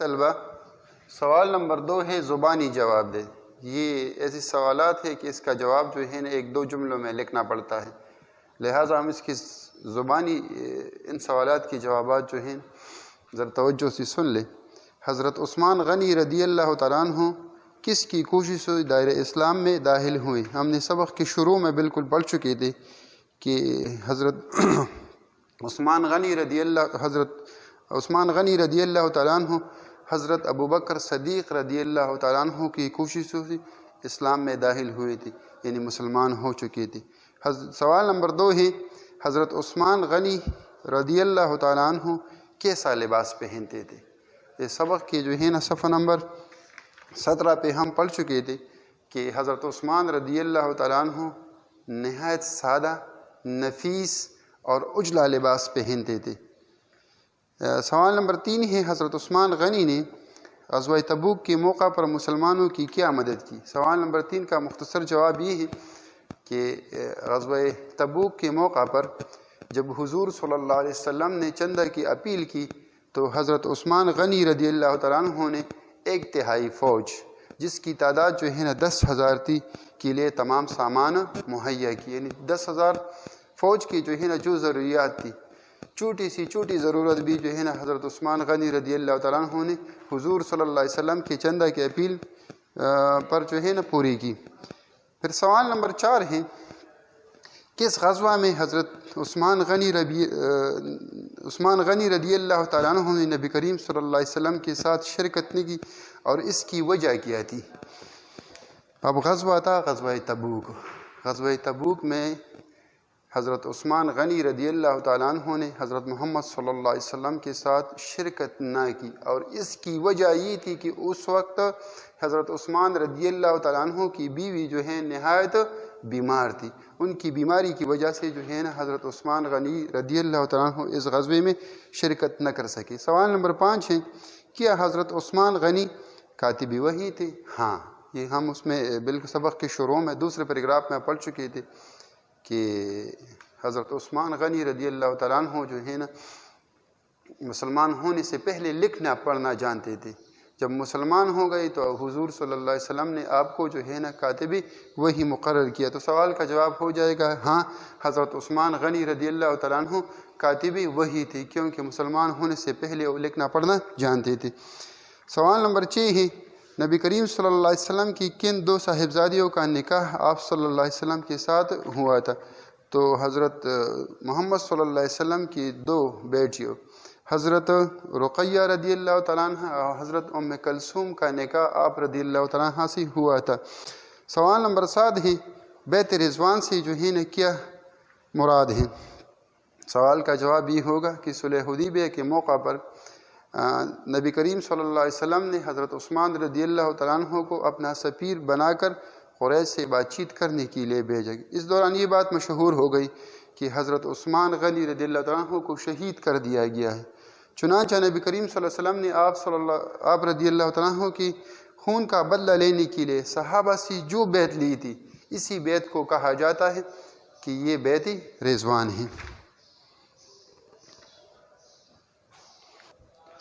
طلبہ، سوال نمبر 2 ہے زبانی جواب دے۔ یہ ایسے سوالات ہے کہ اس کا جواب جو ہے نا 1-2 جملوں میں لکھنا پڑتا ہے، لہٰذا ہم اس کی زبانی ان سوالات کے جوابات جو ہیں ذرا توجہ سے سن لیں۔ حضرت عثمان غنی رضی اللہ تعالیٰ عنہ کس کی کوشش سے دائرہ اسلام میں داخل ہوئے؟ ہم نے سبق کے شروع میں بالکل پڑھ چکے تھے کہ حضرت عثمان غنی رضی اللہ تعالیٰ عنہ حضرت ابوبکر صدیق رضی اللہ تعالیٰ عنہ کی کوششوں سے اسلام میں داخل ہوئے تھے، یعنی مسلمان ہو چکے تھے۔ سوال نمبر 2 ہے حضرت عثمان غنی رضی اللہ تعالیٰ عنہ کیسا لباس پہنتے تھے؟ یہ سبق کے جو ہے نا صفحہ نمبر 17 پہ ہم پڑھ چکے تھے کہ حضرت عثمان رضی اللہ تعالیٰ عنہ نہایت سادہ، نفیس اور اجلا لباس پہنتے تھے۔ سوال نمبر 3 ہے حضرت عثمان غنی نے غزوہ تبوک کے موقع پر مسلمانوں کی کیا مدد کی؟ سوال نمبر 3 کا مختصر جواب یہ ہے کہ غزوہ تبوک کے موقع پر جب حضور صلی اللہ علیہ وسلم نے چندہ کی اپیل کی تو حضرت عثمان غنی رضی اللہ تعالیٰ عنہ نے 1/3 فوج، جس کی تعداد جو ہے نا 10,000 تھی، کے لیے تمام سامان مہیا کی، یعنی 10,000 فوج کی جو ہے نا جو ضروریات تھی، چھوٹی سی چھوٹی ضرورت بھی جو ہے نا حضرت عثمان غنی رضی اللہ تعالیٰ عنہ نے حضور صلی اللہ علیہ وسلم کے چندہ کی اپیل پر جو ہے نا پوری کی۔ پھر سوال نمبر 4 ہے کس غزوہ میں حضرت عثمان غنی رضی اللہ تعالیٰ عنہ نے نبی کریم صلی اللہ علیہ وسلم کے ساتھ شرکت نہیں کی اور اس کی وجہ کیا تھی؟ اب غزوہ تھا غزوہ تبوک۔ غزوہ تبوک میں حضرت عثمان غنی رضی اللہ تعالیٰ عنہ نے حضرت محمد صلی اللہ علیہ وسلم کے ساتھ شرکت نہ کی، اور اس کی وجہ یہ تھی کہ اس وقت حضرت عثمان رضی اللہ تعالیٰ عنہ کی بیوی جو ہے نہایت بیمار تھی، ان کی بیماری کی وجہ سے جو ہے نا حضرت عثمان غنی رضی اللہ تعالیٰ عنہ اس غزوے میں شرکت نہ کر سکے۔ سوال نمبر 5 ہے کیا حضرت عثمان غنی کاتب وحی تھے؟ ہاں، یہ ہم اس میں بالکل سبق کے شروع میں دوسرے پیراگراف میں پڑھ چکے تھے کہ حضرت عثمان غنی رضی اللہ تعالیٰ عنہ جو ہے نا مسلمان ہونے سے پہلے لکھنا پڑھنا جانتے تھے۔ جب مسلمان ہو گئے تو حضور صلی اللہ علیہ وسلم نے آپ کو جو ہے نا کاتب وحی مقرر کیا۔ تو سوال کا جواب ہو جائے گا ہاں، حضرت عثمان غنی رضی اللہ تعالیٰ عنہ کاتب وحی تھے، کیونکہ مسلمان ہونے سے پہلے وہ لکھنا پڑھنا جانتے تھے۔ سوال نمبر 6 ہے نبی کریم صلی اللہ علیہ وسلم کی کن 2 صاحبزادیوں کا نکاح آپ صلی اللہ علیہ وسلم کے ساتھ ہوا تھا؟ تو حضرت محمد صلی اللہ علیہ وسلم کی 2 بیٹیوں حضرت رقیہ رضی اللہ تعالیٰ عنہ اور حضرت ام کلثوم کا نکاح آپ رضی اللہ تعالیٰ عنہ سے ہوا تھا۔ سوال نمبر 7 ہے بیت رضوان سے جو ہے نا کیا مراد ہے؟ سوال کا جواب یہ ہوگا کہ صلح حدیبیہ کے موقع پر نبی کریم صلی اللہ علیہ وسلم نے حضرت عثمان رضی اللہ تعالیٰ عنہ کو اپنا سفیر بنا کر قریش سے بات چیت کرنے کے لیے بھیجا۔ اس دوران یہ بات مشہور ہو گئی کہ حضرت عثمان غنی رضی اللہ تعالیٰ عنہ کو شہید کر دیا گیا ہے۔ چنانچہ نبی کریم صلی اللہ علیہ وسلم نے آپ رضی اللہ تعالیٰ عنہ کی خون کا بدلہ لینے کے لیے صحابہ سے جو بیعت لی تھی، اسی بیعت کو کہا جاتا ہے کہ یہ بیعت رضوان ہے۔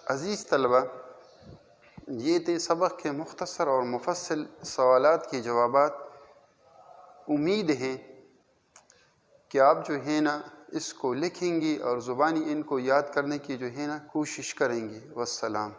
عزیز طلبہ، یہ تھے سبق کے مختصر اور مفصل سوالات کے جوابات۔ امید ہے کہ آپ جو ہے نا اس کو لکھیں گے اور زبانی ان کو یاد کرنے کی جو ہے نا کوشش کریں گے۔ والسلام۔